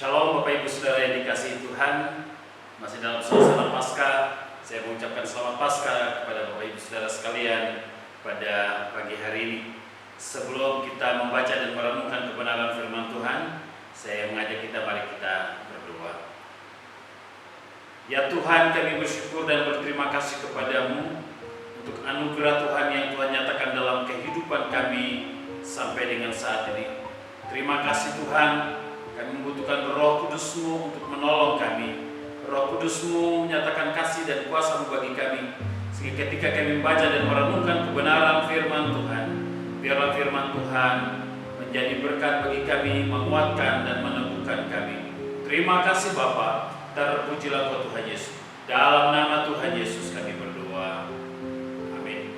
Shalom Bapak Ibu Saudara yang dikasihi Tuhan. Masih dalam suasana Paskah, saya mengucapkan selamat Paskah kepada Bapak Ibu Saudara sekalian pada pagi hari ini. Sebelum kita membaca dan merenungkan kebenaran firman Tuhan, saya mengajak kita, mari kita berdoa. Ya Tuhan, kami bersyukur dan berterima kasih kepadamu untuk anugerah Tuhan yang Tuhan nyatakan dalam kehidupan kami sampai dengan saat ini. Terima kasih Tuhan. Kami membutuhkan Roh Kudus-Mu untuk menolong kami. Roh Kudus-Mu menyatakan kasih dan kuasa-Mu bagi kami, sehingga ketika kami membaca dan merenungkan kebenaran firman Tuhan, biarlah firman Tuhan menjadi berkat bagi kami, menguatkan dan meneguhkan kami. Terima kasih Bapa, terpujilah Kau Tuhan Yesus. Dalam nama Tuhan Yesus kami berdoa. Amin.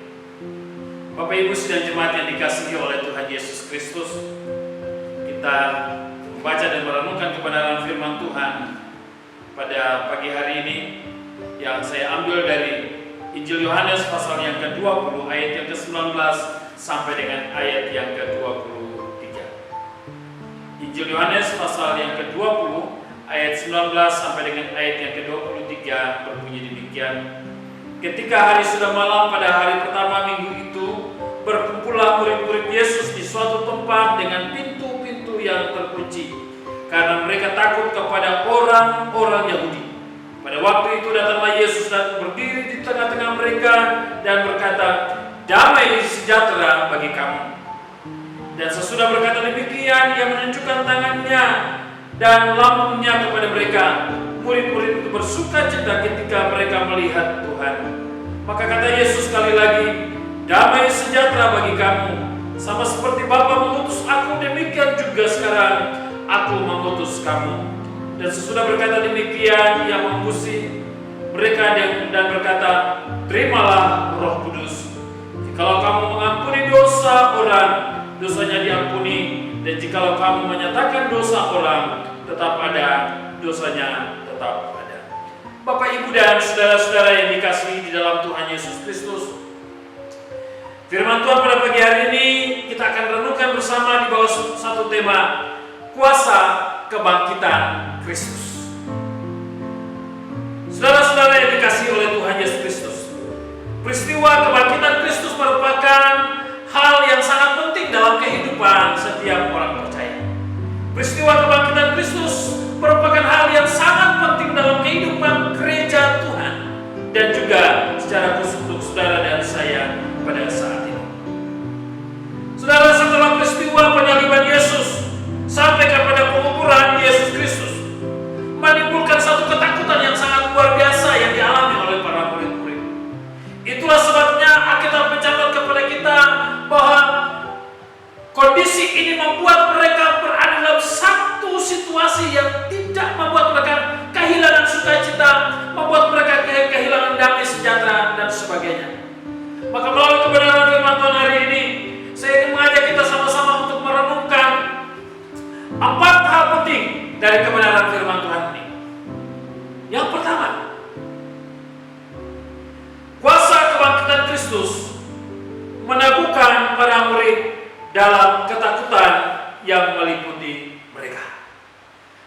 Bapak Ibu sidang jemaat yang dikasihi oleh Tuhan Yesus Kristus, kita membaca dan merenungkan kebenaran firman Tuhan pada pagi hari ini yang saya ambil dari Injil Yohanes pasal yang ke-20 ayat yang ke-19 sampai dengan ayat yang ke-23. Injil Yohanes pasal yang ke-20 ayat 19 sampai dengan ayat yang ke-23 berbunyi demikian. Ketika hari sudah malam pada hari pertama minggu itu, berkumpullah murid-murid Yesus di suatu tempat dengan pintu-pintu yang terkunci, karena mereka takut kepada orang-orang Yahudi. Pada waktu itu datanglah Yesus dan berdiri di tengah-tengah mereka dan berkata, "Damai sejahtera bagi kamu." Dan sesudah berkata demikian, ia menunjukkan tangannya dan lambungnya kepada mereka. Murid-murid itu bersukacita ketika mereka melihat Tuhan. Maka kata Yesus sekali lagi, "Damai sejahtera bagi kamu. Sama seperti Bapa mengutus aku, demikian juga sekarang aku mengutus kamu." Dan sesudah berkata demikian, ia mengusi mereka dan berkata, "Terimalah Roh Kudus. Jikalau kamu mengampuni dosa orang, dosanya diampuni. Dan jikalau kamu menyatakan dosa orang, tetap ada, dosanya tetap ada." Bapak, Ibu, dan saudara-saudara yang dikasihi di dalam Tuhan Yesus Kristus, firman Tuhan pada pagi hari ini kita akan renungkan bersama di bawah satu tema, kuasa kebangkitan Kristus. Saudara-saudara yang dikasihi oleh Tuhan Yesus Kristus, peristiwa kebangkitan Kristus merupakan hal yang sangat penting dalam kehidupan setiap orang percaya. Peristiwa kebangkitan Kristus merupakan hal yang sangat penting dalam kehidupan gereja Tuhan, dan juga secara khusus untuk saudara dan saya pada saat ini. Saudara, setelah peristiwa penyaliban Yesus sampai kepada penguburan Yesus Kristus menimbulkan satu ketakutan yang sangat luar biasa yang dialami oleh para murid-murid. Itulah sebabnya Alkitab mencatat kepada kita bahwa kondisi ini membuat mereka berada dalam satu situasi yang tidak membuat mereka kehilangan sukacita, membuat mereka kehilangan damai sejahtera dan sebagainya. Maka melalui kebenaran firman Tuhan hari ini, saya ingin mengajak kita sama-sama untuk merenungkan 4 hal penting dari kebenaran firman Tuhan ini. Yang pertama, kuasa kebangkitan Kristus meneguhkan para murid dalam ketakutan yang meliputi mereka.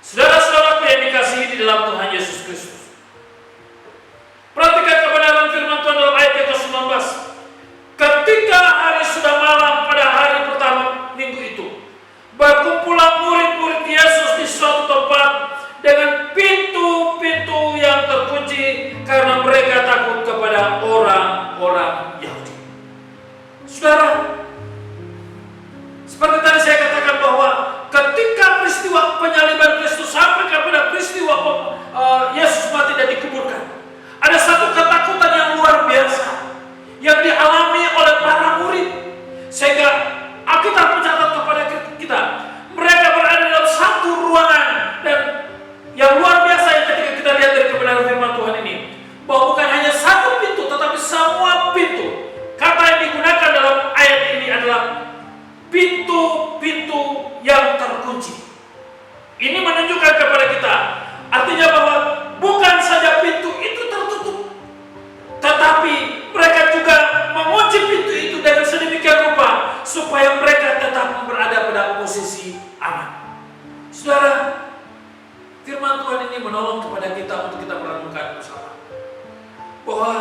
Saudara-saudara yang dikasihi di dalam Tuhan Yesus Kristus, perhatikan kebenaran firman Tuhan dalam ayat yang ke-19. Ketika hari sudah malam pada hari pertama minggu itu, berkumpullah murid-murid Yesus di suatu tempat dengan pintu-pintu yang terkunci, karena mereka takut kepada orang-orang Yahudi. Saudara, seperti tadi saya katakan bahwa ketika peristiwa penyaliban Kristus sampai kepada peristiwa Yesus mati dan dikuburkan, ada satu ketakutan yang luar biasa yang dialami oleh para murid, sehingga Alkitab mencatat kepada kita mereka berada dalam satu ruangan, dan yang luar biasa yang ketika kita lihat dari kebenaran firman Tuhan ini, bahwa bukan hanya satu pintu tetapi semua pintu. Kata yang digunakan dalam ayat ini adalah pintu-pintu yang terkunci. Ini menunjukkan kepada kita, artinya bahwa bukan saja pintu itu tertutup, tetapi mereka juga mengunci pintu itu dengan sedemikian rupa supaya mereka tetap berada pada posisi aman. Saudara, Firman Tuhan ini menolong kepada kita untuk kita merenungkan bersama bahwa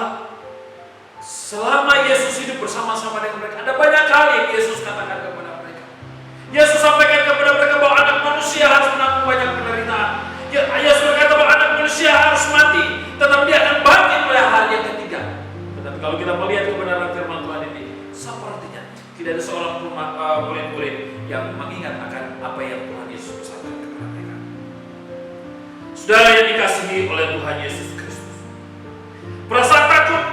selama Yesus hidup bersama-sama dengan mereka, ada banyak hal yang Yesus katakan kepada mereka. Yesus sampaikan kepada mereka bahwa anak manusia harus menanggung banyak penderitaan. Yesus berkata bahwa anak manusia harus mati, tetapi dia akan bangkit pada hari yang ketiga. Tetapi kalau kita melihat kebenaran firman Tuhan ini, sepertinya tidak ada seorang murid-murid yang mengingat akan apa yang Tuhan Yesus pesankan kepada mereka. Saudara yang dikasihi oleh Tuhan Yesus Kristus, perasaan takut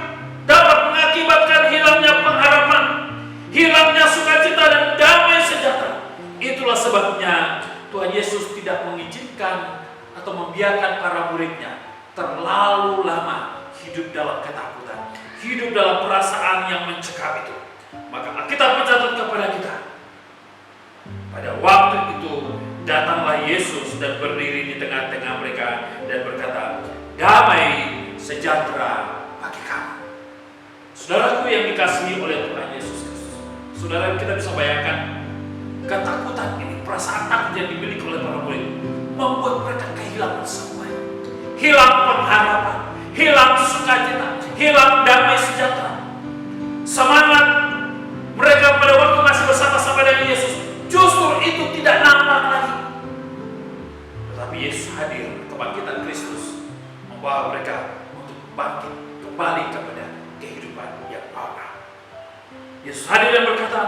dapat mengakibatkan hilangnya pengharapan, hilangnya sukacita dan damai sejahtera. Itulah sebabnya Tuhan Yesus tidak mengizinkan atau membiarkan para muridnya terlalu lama hidup dalam ketakutan, hidup dalam perasaan yang mencekam itu. Maka Alkitab mencatat kepada kita, pada waktu itu datanglah Yesus dan berdiri di tengah-tengah mereka dan berkata, damai sejahtera bagi kamu. Saudaraku yang dikasihi oleh Tuhan Yesus Kristus, saudara, kita bisa bayangkan ketakutan ini, perasaan takut yang dimiliki oleh para murid membuat mereka kehilangan semuanya, hilang pengharapan, hilang sukacita, hilang damai sejahtera. Semangat mereka pada waktu masih bersama-sama dengan Yesus justru itu tidak nampak lagi. Tetapi Yesus hadir, kebangkitan Kristus membawa mereka untuk bangkit kembali kepada kehidupan yang baru. Yesus hadir dan berkata,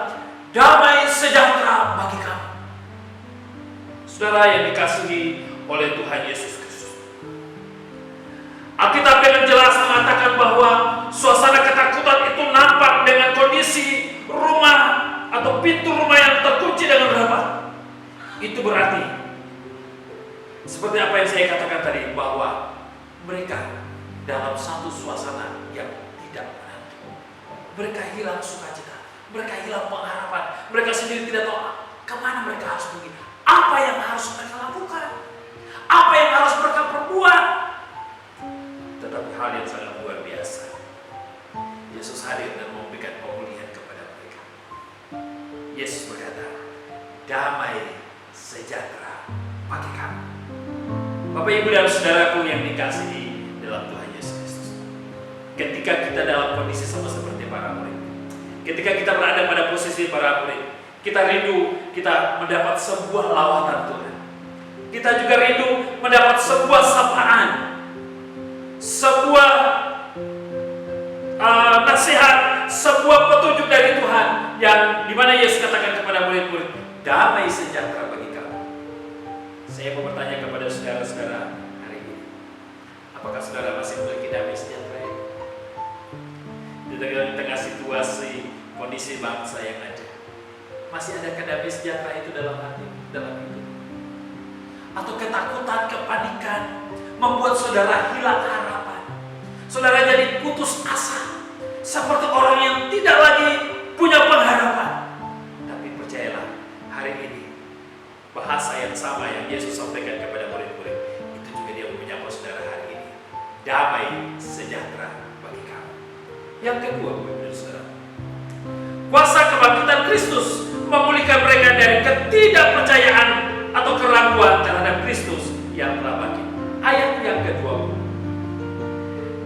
damai sejahtera bagi kamu. Saudara yang dikasihi oleh Tuhan Yesus Kristus, Alkitab dengan jelas mengatakan bahwa suasana ketakutan itu nampak dengan kondisi rumah atau pintu rumah yang terkunci dengan rapat. Itu berarti seperti apa yang saya katakan tadi, bahwa mereka dalam satu suasana yang tidak menentu. Mereka hilang sukacita, mereka hilang pengharapan, mereka sendiri tidak tahu kemana mereka harus pergi, apa yang harus mereka lakukan, apa yang harus mereka perbuat. Tetapi hal yang sangat luar biasa, Yesus hadir dan memberikan pemulihan kepada mereka. Yesus berkata, damai sejahtera bagi kamu. Bapak, Ibu, dan saudaraku yang dikasihi dalam Tuhan Yesus Kristus, ketika kita dalam kondisi sama seperti para murid, ketika kita berada pada posisi para murid, kita rindu kita mendapat sebuah lawatan Tuhan. Kita juga rindu mendapat sebuah sapaan, sebuah nasihat, sebuah petunjuk dari Tuhan, yang dimana Yesus katakan kepada murid-murid, damai sejahtera bagi kamu. Saya mau bertanya kepada saudara-saudara hari ini, apakah saudara masih memiliki damai sejahtera ini? Di tengah situasi kondisi bangsa yang ada, masih ada damai sejahtera itu dalam hati, dalam hidup? Atau ketakutan, kepanikan membuat saudara hilang harapan, saudara jadi putus asa, seperti orang yang tidak lagi punya pengharapan? Tapi percayalah, hari ini bahasa yang sama yang Yesus sampaikan kepada murid-murid, itu juga dia menyapa saudara hari ini, damai sejahtera bagi kamu. Yang kedua, saudara, kuasa kebangkitan Kristus memulihkan mereka dari ketidakpercayaan atau keraguan terhadap Kristus yang telah bangkit. Ayat yang kedua,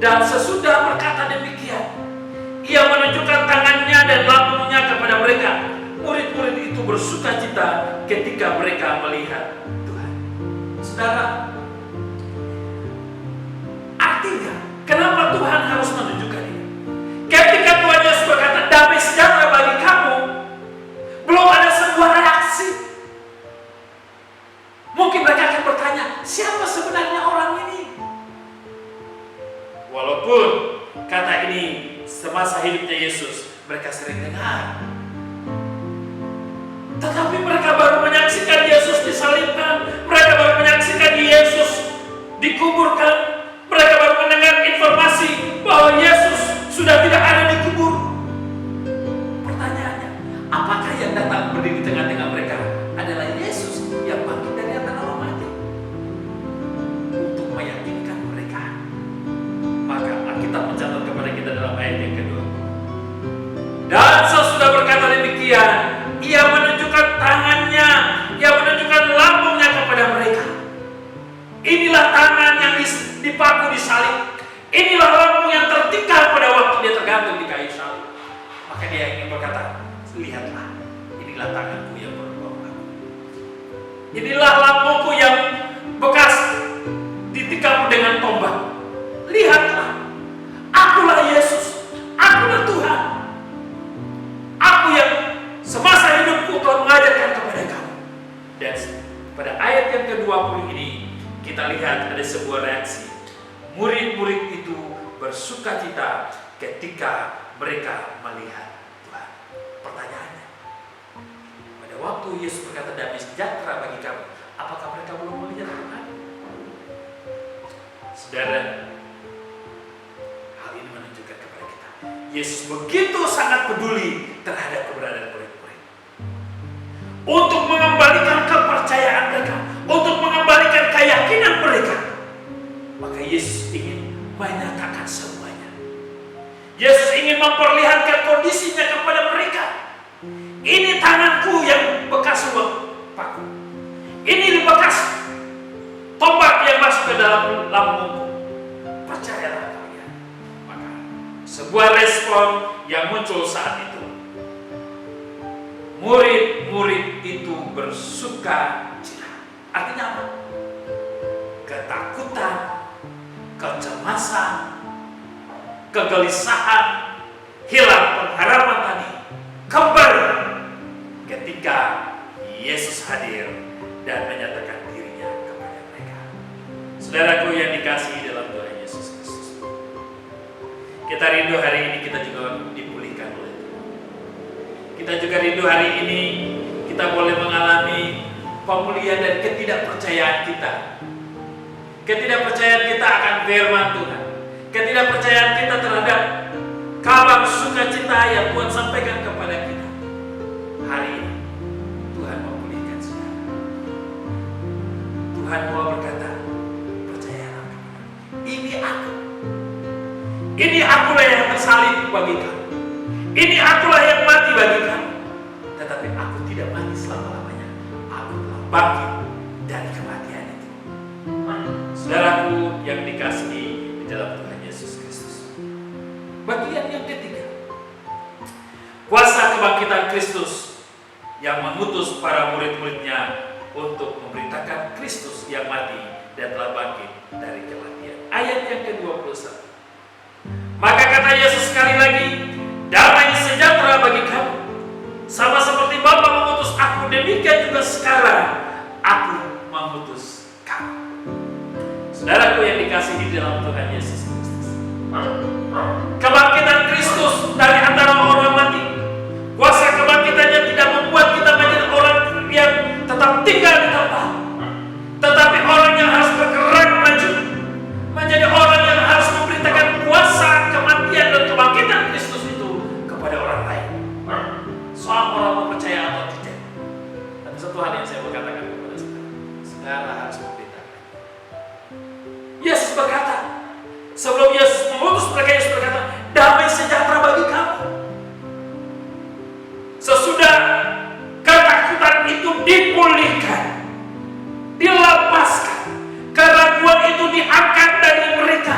dan sesudah berkata demikian, ia menunjukkan tangannya dan lambungnya kepada mereka. Murid-murid itu bersukacita ketika mereka melihat Tuhan. Saudara, artinya kenapa Tuhan harus menunjukkan ini? Ketika Tuhan Yesus berkata damai sejahtera bagi kamu, belum ada sebuah reaksi. Mungkin mereka akan bertanya, siapa sebenarnya orang ini? Walaupun kata ini semasa hidupnya Yesus mereka sering dengar, tetapi mereka baru menyaksikan Yesus disalibkan, mereka baru menyaksikan Yesus dikuburkan, mereka baru mendengar informasi bahwa Yesus sudah tidak ada dikubur. Pertanyaannya, apakah yang datang berdiri di tengah-tengah mereka adalah Yesus yang bangkit dari antara orang mati? Untuk meyakinkan mereka, maka Alkitab mencatat kepada kita dalam ayat yang kedua, dan sesudah berkata demikian, ia menunjukkan tangannya, ia menunjukkan lambungnya kepada mereka. Ini inilah tanganku yang berbuah aku. Inilah lambungku yang bekas ditikam dengan tombak. Lihatlah, akulah Yesus, akulah Tuhan. Aku yang semasa hidupku telah mengajarkan kepada kamu. Dan pada ayat yang ke-20 ini kita lihat ada sebuah reaksi. Murid-murid itu bersukacita ketika mereka melihat Tuhan. Pertanyaannya, pada waktu Yesus berkata damai sejahtera bagi kamu, apakah mereka belum melihat Tuhan? Saudara, hal ini menunjukkan kepada kita, Yesus begitu sangat peduli terhadap keberadaan murid-murid. Untuk mengembalikan kepercayaan mereka, untuk mengembalikan keyakinan mereka, maka Yesus ingin menyatakan semuanya. Yesus ingin memperlihatkan kondisinya kepada mereka. Ini tanganku yang bekas paku. Ini bekas tombak yang masuk ke dalam lambungku. Percayalah kalian. Maka sebuah respon yang muncul saat itu. Murid-murid itu bersuka cita. Artinya apa? Ketakutan, kecemasan, kegelisahan, hilang pengharapan tadi kembali ketika Yesus hadir dan menyatakan dirinya kepada mereka. Saudaraku yang dikasihi dalam Tuhan Yesus Kristus, kita rindu hari ini kita juga dipulihkan oleh Tuhan. Kita juga rindu hari ini kita boleh mengalami pemulihan dan ketidakpercayaan kita. Ketidakpercayaan kita akan firman Tuhan. Ketidakpercayaan kita terhadap kabar sukacita yang Tuhan sampaikan kepada kita. Hari ini Tuhan memulihkan saudara. Tuhan mau berkata, percayalah kepada ini aku. Ini akulah yang tersalib bagi kamu. Ini akulah yang mati bagi kamu. Tetapi aku tidak mati selama-lamanya. Aku telah bangkit dari kematian itu. Saudaraku yang dikasihi di dalam Tuhan Yesus Kristus. Bagian yang ketiga, kuasa kebangkitan Kristus yang mengutus para murid-muridnya untuk memberitakan Kristus yang mati dan telah bangkit dari kematian. Ayat yang ke-21. Maka kata Yesus sekali lagi, damai sejahtera bagi kamu. Sama seperti Bapa mengutus aku, demikian juga sekarang aku mengutus kamu. Saudaraku yang dikasihi dalam Tuhan Yesus Kristus. Kebangkitan Kristus dari antara orang mati. Kuasa kebangkitannya tidak membuat kita menjadi orang yang tetap tinggal di tempat. Tetapi orang yang harus bergerak maju. Menjadi orang yang harus memberitakan kuasa kematian dan kebangkitan Kristus itu kepada orang lain. Soal orang mau percaya atau tidak. Tapi satu hal yang saya mau katakan kepada saudara harus memberitakan. Yesus berkata, sebelum Yesus mengutus mereka, Yesus berkata, damai sejahtera bagi kamu. Sesudah ketakutan itu dipulihkan, dilepaskan, keraguan itu diangkat dari mereka,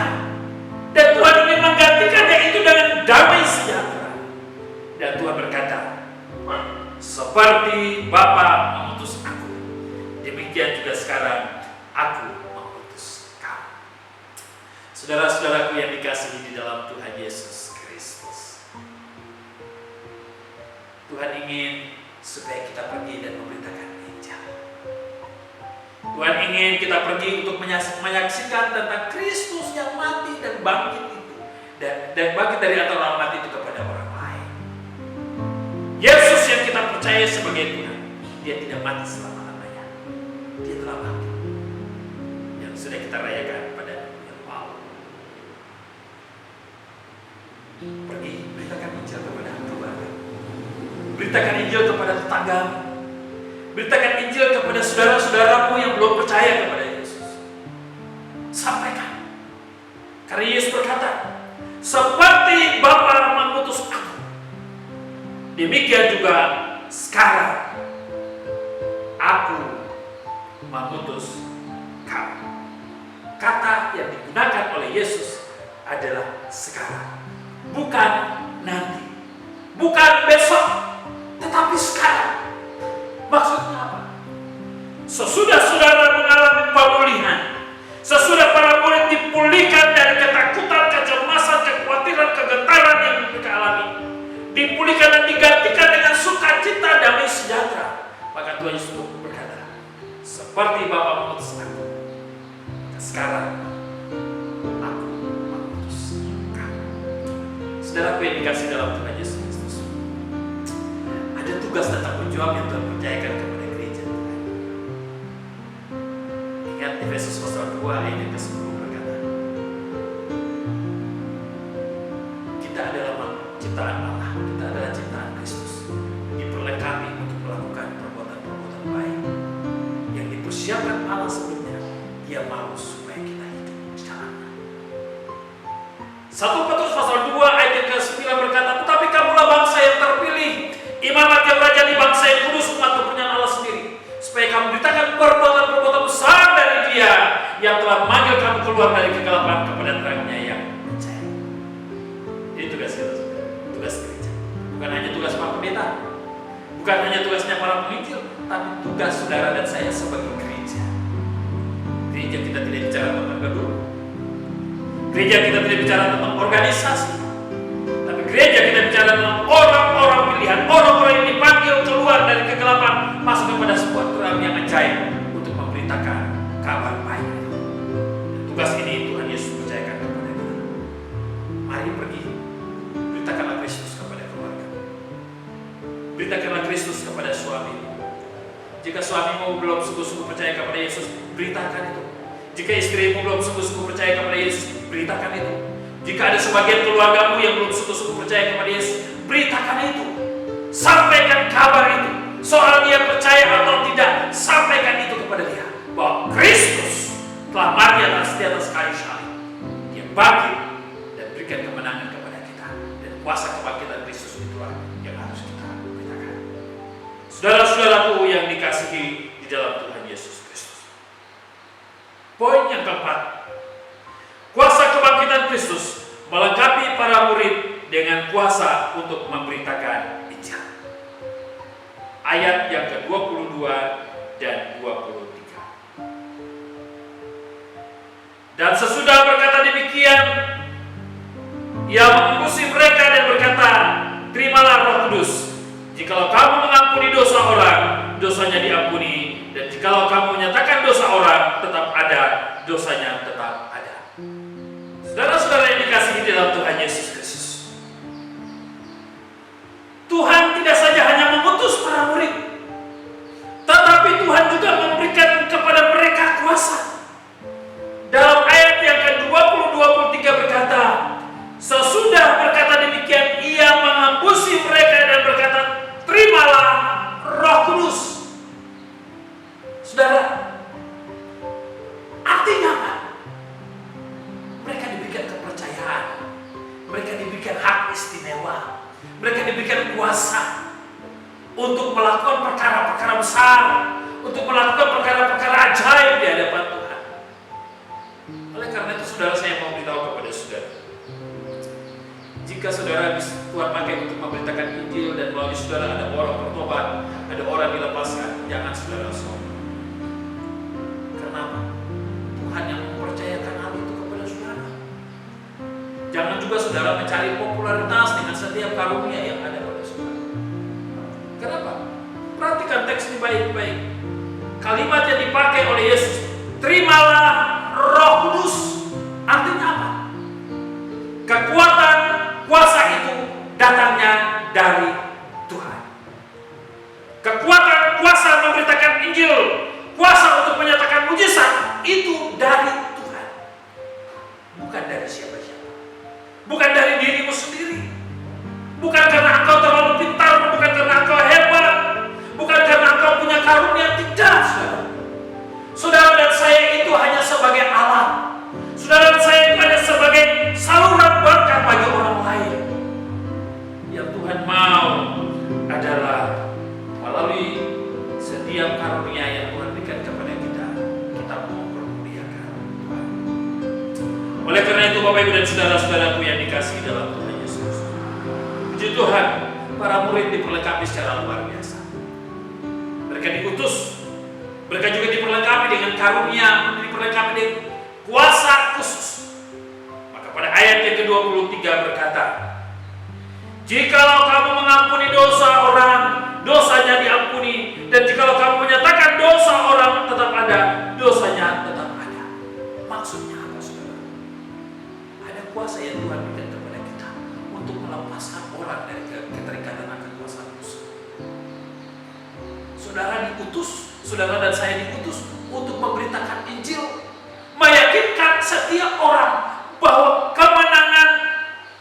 dan Tuhan ingin menggantikannya itu dengan damai sejahtera. Dan Tuhan berkata, seperti Bapa mengutus aku, demikian juga sekarang aku mengutus kamu. Saudara-saudaraku yang dikasihi di dalam Tuhan Yesus Kristus, Tuhan ingin supaya kita pergi dan memberitakan Injil. Tuhan ingin kita pergi untuk menyaksikan tentang Kristus yang mati dan bangkit itu, dan bangkit dari antara orang mati itu kepada orang lain. Yesus yang kita percaya sebagai Tuhan, Dia tidak mati selama-lamanya. Dia telah bangkit. Yang sudah kita rayakan pada bulan Paul. Pergi beritakan Injil kepada keluarga. Beritakan Injil kepada tetangga. Beritakan Injil kepada saudara-saudaramu yang belum percaya kepada Yesus. Sampaikan. Karena Yesus berkata, seperti Bapa mengutus aku, demikian juga sekarang aku mengutus kamu. Kata yang digunakan oleh Yesus adalah sekarang, bukan nanti, bukan besok, tetapi sekarang. Tuhan Yesus berkata, seperti Bapa mengutus aku, sekarang aku mengutus kamu. Saudaraku yang dikasih dalam Tuhan Yesus Kristus, ada tugas dan tanggung jawab yang Tuhan percayakan kepada gereja Tuhan. Ingat Efesus pasal 2 ayat yang ke-10 berkata, kita adalah ciptaan Allah, kita adalah ciptaan Kristus, diperlengkapi untuk melakukan perbuatan-perbuatan baik yang dipersiapkan Allah sebelumnya. Dia mau supaya kita hidup di dalamnya. 1 Petrus pasal 2 ayat yang ke-9 berkata, tetapi kamulah bangsa yang terpilih, imamat yang rajani, bangsa yang kudus, umat kepunyaan Allah sendiri, supaya kamu beritakan perbuatan-perbuatan besar dari Dia yang telah memanggil kamu keluar dari kegelapan kepada terang-Nya yang percaya. Ini tugas kita, tugas gereja. Bukan hanya tugas para pendeta, bukan hanya tugasnya para penginjil, tapi tugas saudara dan saya sebagai gereja. Gereja kita tidak bicara tentang gedung, gereja kita tidak bicara tentang organisasi, tapi gereja kita bicara tentang orang-orang pilihan, orang-orang yang dipanggil keluar dari kegelapan masuk kepada sebuah terang yang ajaib untuk memberitakan kabar baik. Tugas ini Tuhan Yesus percayakan kepada kita. Mari pergi, beritakanlah Kristus kepada keluarga, beritakanlah Kristus kepada suami. Jika suamimu belum sungguh-sungguh percaya kepada Yesus, beritakan itu. Jika istrimu belum sungguh-sungguh percaya kepada Yesus, beritakan itu. Jika ada sebagian keluargamu yang belum sungguh-sungguh percaya kepada Yesus, beritakan itu. Sampaikan kabar itu. Soal dia percaya atau tidak, sampaikan itu kepada dia. Bahwa Kristus telah mati di atas kayu salib. Dia bangkit dan berikan kemenangan kepada kita. Dan kuasa kebangkitan Kristus itulah yang harus kita beritakan. Saudara-saudaraku yang dikasihi di dalam Tuhan Yesus Kristus. Poin yang keempat, kuasa kebangkitan Kristus melengkapi para murid dengan kuasa untuk memberitakan Injil. Ayat yang ke-22 dan 23. Dan sesudah berkata demikian, Ia mengembusi mereka dan berkata, terimalah Roh Kudus. Jikalau kamu mengampuni dosa orang, dosanya diampuni. Dan jikalau kamu menyatakan dosa orang, tetap ada, dosanya tetap ada. Saudara-saudara yang dikasihi dalam Tuhan Yesus Kristus, Tuhan tidak saja hanya mengutus para murid, tetapi Tuhan juga memberikan kepada mereka kuasa. Dalam ayat yang ke-20-23 berkata, sesudah berkata demikian, Ia mengembusi mereka dan berkata, terimalah Roh Kudus. Saudara, artinya apa? Mereka diberikan kepercayaan, mereka diberikan hak istimewa, mereka diberikan kuasa untuk melakukan perkara-perkara besar, untuk melakukan perkara-perkara ajaib di hadapan Tuhan. Oleh karena itu, saudara, saya mau beritahu kepada saudara, jika saudara Tuhan pakai untuk memberitakan Injil dan melalui saudara ada orang bertobat, ada orang dilepaskan, jangan saudara sombong. Kenapa? Tuhan yang mempercayakan hal itu kepada saudara. Jangan juga saudara mencari popularitas dengan setiap karunia yang ada pada saudara. Kenapa? Perhatikan teks ini baik-baik. Kalimat yang dipakai oleh Yesus, terimalah Roh Kudus, artinya apa? Kekuatan, kuasa itu datangnya dari Tuhan. Kekuatan, kuasa memberitakan Injil, kuasa untuk menyatakan mujizat itu dari Tuhan, bukan dari siapa-siapa, bukan dari dirimu sendiri, bukan karena engkau terlalu pintar, bukan karena engkau hebat, bukan karena engkau punya karunia. Tidak, saudara. Saudara dan saya itu hanya sebagai alat. Saudara dan saya itu hanya sebagai saluran berkat bagi orang lain. Yang Tuhan mau adalah melalui setiap karunia yang Tuhan berikan kepada kita, kita mau memuliakan Tuhan. Oleh karena itu, Bapak Ibu dan saudara-saudaraku yang dikasihi dalam Tuhan Yesus, puji Tuhan, para murid diperlengkapi secara luar biasa. Mereka diutus, mereka juga diperlengkapi dengan karunia, diperlengkapi dengan kuasa khusus. Maka pada ayat yang ke-23 berkata, jikalau kamu mengampuni dosa orang, dosanya diampuni. Dan jikalau kamu Saudara diutus, saudara dan saya diutus untuk memberitakan Injil, meyakinkan setiap orang bahwa kemenangan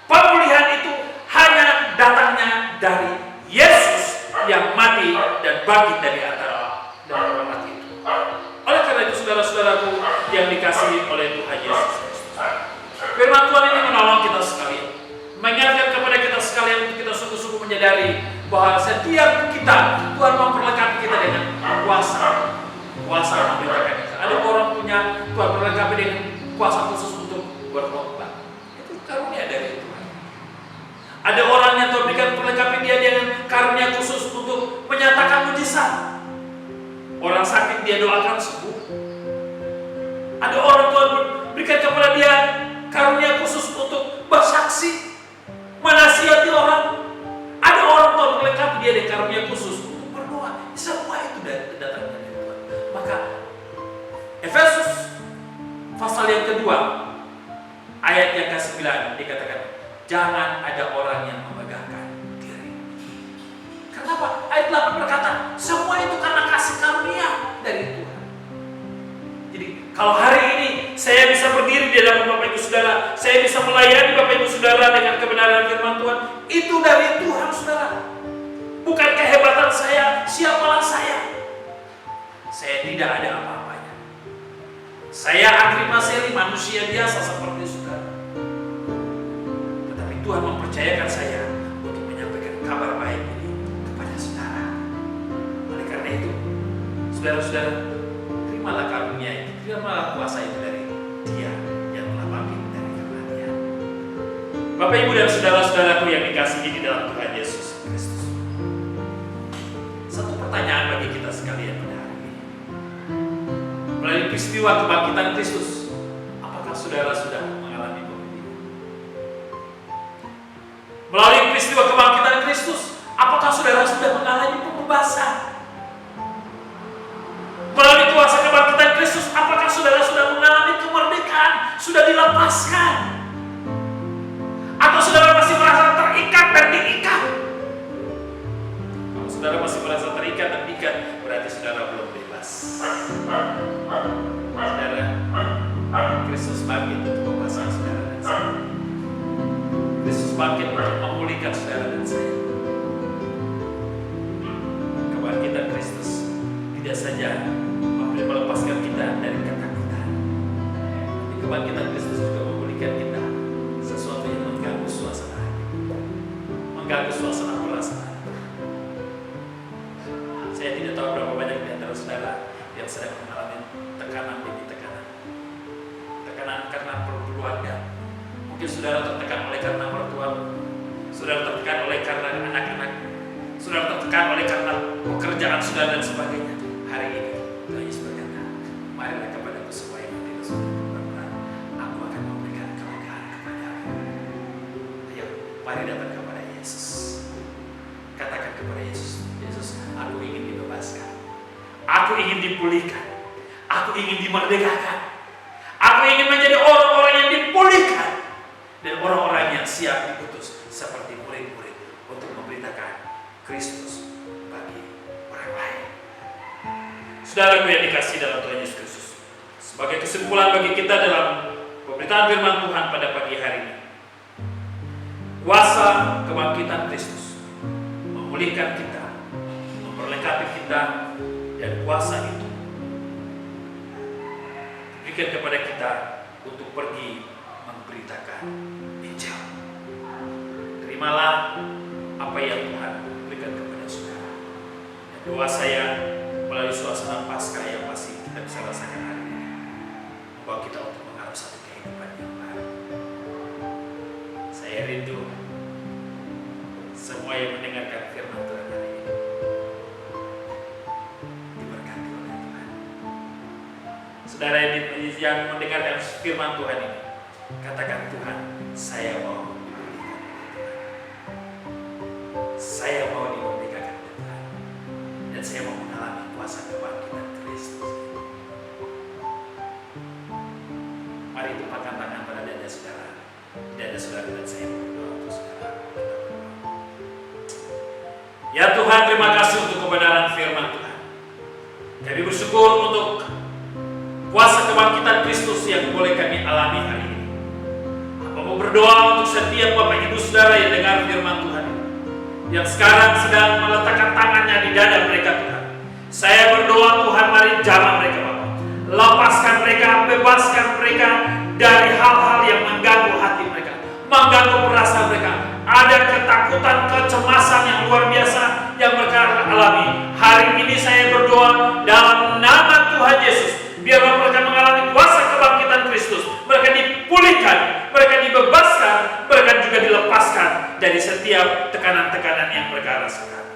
pemulihan itu hanya datangnya dari Yesus yang mati dan bangkit dari antara orang mati itu. Oleh karena itu, saudara-saudaraku yang dikasihi oleh Tuhan Yesus Kristus, firman Tuhan ini menolong kita sekalian, mengingatkan kepada kita sekalian untuk kita sungguh-sungguh menyadari bahwa setiap kita, Tuhan memperlengkapi kita dengan kuasa memberitakan kita. Ada orang punya Tuhan perlengkapi dengan kuasa khusus untuk berkhotbah. Itu karunia dari Tuhan. Ada orang yang Tuhan berikan perlengkapi dia dengan karunia khusus untuk menyatakan mujizat. Orang sakit dia doakan sembuh. Ada orang Tuhan berikan kepada dia karunia khusus untuk bersaksi, menasihati orang. Ada orang Tuhan melengkapi dia dengan karunia khusus untuk berdoa. Semua itu datang dari Tuhan. Maka Efesus pasal yang kedua ayat yang ke-9 dikatakan, jangan ada orang yang memegahkan diri. Kenapa? Ayat 8 berkata, semua itu karena kasih karunia dari Tuhan. Jadi kalau hari ini saya bisa berdiri di hadapan Bapak Ibu Saudara, saya bisa melayani Bapak Ibu Saudara dengan kebenaran firman Tuhan, itu dari Tuhan, saudara. Bukan kehebatan saya, siapalah saya. Saya tidak ada apa-apanya. Saya Agrippa Seli, manusia biasa seperti saudara. Tetapi Tuhan mempercayakan saya untuk menyampaikan kabar baik ini kepada saudara. Oleh karena itu, saudara-saudara, terimalah karunia itu, terimalah kuasa itu dari Dia yang telah bangkit dari kematian. Bapak, Ibu, dan saudara-saudaraku yang dikasihi di dalam Tuhan Yesus Kristus, satu pertanyaan bagi kita sekalian pada hari ini. Melalui peristiwa kebangkitan Kristus, apakah saudara sudah mengalami pemulihan? Melalui peristiwa kebangkitan Kristus, apakah saudara sudah mengalami pembebasan? Melalui kuasa kebangkitan Kristus, apakah saudara sudah mengalami kemerdekaan, sudah dilepaskan? Atau saudara masih merasa terikat dan diikat? Kalau saudara masih merasa terikat dan diikat, berarti saudara belum bebas. Saudara, Kristus bangkit untuk membebaskan saudara dan saya. Kristus bangkit untuk memulihkan saudara dan saya. Kebangkitan Kristus tidak saja melepaskan kita dari ketakutan, tapi kebangkitan Kristus juga memulihkan kita sesuatu yang mengganggu suasana hati, mengganggu suasana perasaan. Saya tidak tahu berapa banyak di antara saudara yang sedang mengalami tekanan demi tekanan. Tekanan karena keluarga. Mungkin saudara tertekan oleh karena mertua, saudara tertekan oleh karena anak-anak, saudara tertekan oleh karena pekerjaan saudara dan sebagainya. Hari ini Tuhan Yesus berkata, marilah kepadaku semua yang letih dan sudah berat, aku akan memberikan kelegaan kepadamu. Ayo, mari datang kepada Yesus. Katakan kepada Yesus, Yesus, aku ingin dibebaskan, aku ingin dipulihkan, aku ingin dimerdekakan, aku ingin menjadi orang-orang yang dipulihkan dan orang-orang yang siap diutus seperti murid-murid untuk memberitakan Kristus bagi orang lain. Saudaraku yang dikasihi dalam Tuhan Yesus Kristus, sebagai kesimpulan bagi kita dalam pemberitaan firman Tuhan pada pagi hari ini, kuasa kebangkitan Kristus memulihkan kita, memperlengkapi kita, dan kuasa itu diberikan kepada kita untuk pergi memberitakan Injil. Terimalah apa yang Tuhan berikan kepada saudara. Dan doa saya melalui suasana Paskah yang masih kita bisa rasakan hari ini, membawa kita untuk mengharap satu kehidupan yang baru. Saya rindu semua yang mendengarkan firman Tuhan hari ini diberkati oleh Tuhan. Saudara yang mendengarkan firman Tuhan ini, katakan, Tuhan, saya mau dipulihkan oleh Tuhan. Saya mau dimerdekakan oleh Tuhan. Dan saya mau mengalami kuasa kebangkitan Kristus. Mari tumpahkan tangan pada dada saudara. Dada saudara dan saya berdoa untuk saudara. Kita berdoa. Ya Tuhan, terima kasih untuk kebenaran firman Tuhan. Kami bersyukur untuk kuasa kebangkitan Kristus yang boleh kami alami hari ini. Hamba mau berdoa untuk setiap Bapak Ibu Saudara yang dengar firman Tuhan ini, yang sekarang sedang meletakkan tangannya di dada mereka, Tuhan. Saya berdoa, Tuhan, mari jamah mereka, Bapak. Lepaskan mereka, bebaskan mereka dari hal-hal yang mengganggu hati mereka, mengganggu perasaan mereka. Ada ketakutan, kecemasan yang luar biasa yang mereka alami. Hari ini saya berdoa dalam nama Tuhan Yesus, biarlah mereka mengalami kuasa kebangkitan Kristus. Mereka dipulihkan, mereka dibebaskan, mereka juga dilepaskan dari setiap tekanan-tekanan yang mereka rasakan.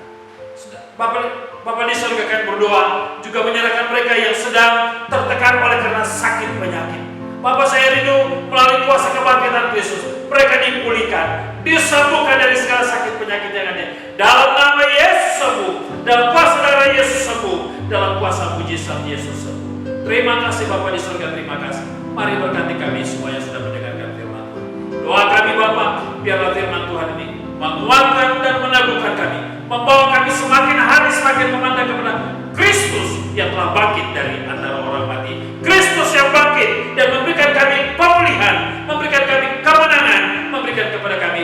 Bapak di surga kami berdoa juga menyerahkan mereka yang sedang tertekan oleh karena sakit penyakit. Bapak, saya rindu melalui kuasa kebangkitan Kristus, mereka dipulihkan, disembuhkan dari segala sakit penyakit yang ada. Dalam nama Yesus sembuh, dalam kuasa darah Yesus sembuh, dalam kuasa mujizat Yesus sembuh. Terima kasih Bapak di surga, terima kasih. Mari berkati kami semua yang sudah mendengarkan firman Tuhan. Doa kami Bapak, biarlah firman Tuhan ini menguatkan dan meneguhkan kami, membawa kami semakin hari semakin memandang kepada Kristus yang telah bangkit dari antara orang mati. Kristus yang bangkit dan memberikan kami pemulihan, memberikan kami kemenangan, memberikan kepada kami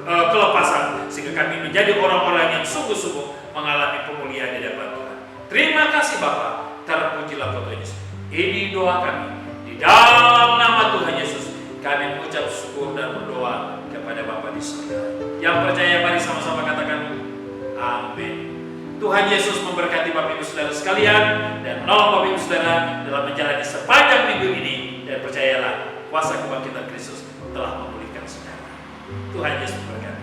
kelepasan, sehingga kami menjadi orang-orang yang sungguh-sungguh mengalami pemulihan di hadapan Tuhan. Terima kasih Bapak, terpujilah Tuhan Yesus. Ini doa kami di dalam nama Tuhan Yesus. Kami mengucap syukur dan berdoa kepada Bapa di surga. Yang percaya mari sama-sama katakan amin. Tuhan Yesus memberkati Bapak Ibu Saudara sekalian dan menolong Bapak Ibu Saudara dalam menjalani sepanjang minggu ini, dan percayalah kuasa kebangkitan Kristus telah memulihkan saudara. Tuhan Yesus memberkati.